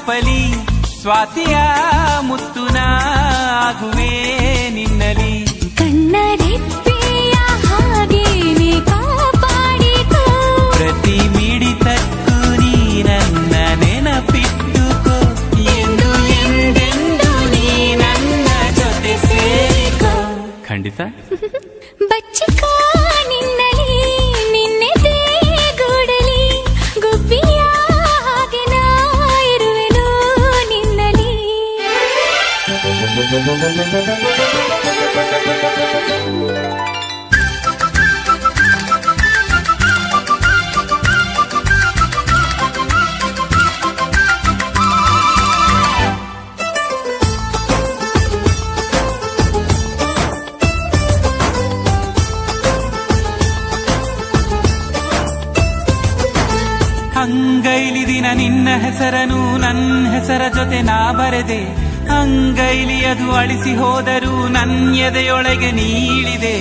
ತಪ್ಪಲಿ ಸ್ವಾತಿಯ ಮುತ್ತುನ ಆಗುವೆ ನಿನ್ನಲಿ ಕಣ್ಣರೆಪ್ಪೆಯ ಹಾಗೇನೆ ಕಾಪಾಡಿಕೋ ಪ್ರತಿ ಮಿಡಿತಕ್ಕೂ ನೀ ನನ್ನ ನೆನಪಿಟ್ಟುಕೋ ಎಂದು ಎಂದೆಂದು ನೀ ನನ್ನ ಜೊತೆ ಸೇರಿಕೋ ಖಂಡಿತ ಬಚ್ಚಿಕೋ ನಿನ್ನಲಿ ನಿನ್ನೆದೆ ಗೂಡಲಿ ಗುಬ್ಬಿಯ ಹಾಗೆ ನಾ ಇರುವೆನು ನಿನ್ನಲಿ ಅಂಗೈಲಿ ದಿನ ನಿನ್ನ ಹೆಸರನು ನನ್ನ ಹೆಸರ ಜೊತೆ ನಾ ಬರೆದೆ ಅಂಗೈಲಿ ಅದು ಅಳಿಸಿ ಹೋದರೂ ನನ್ನ ಎದೆಯೊಳಗೆ ನೀಳಿದೆ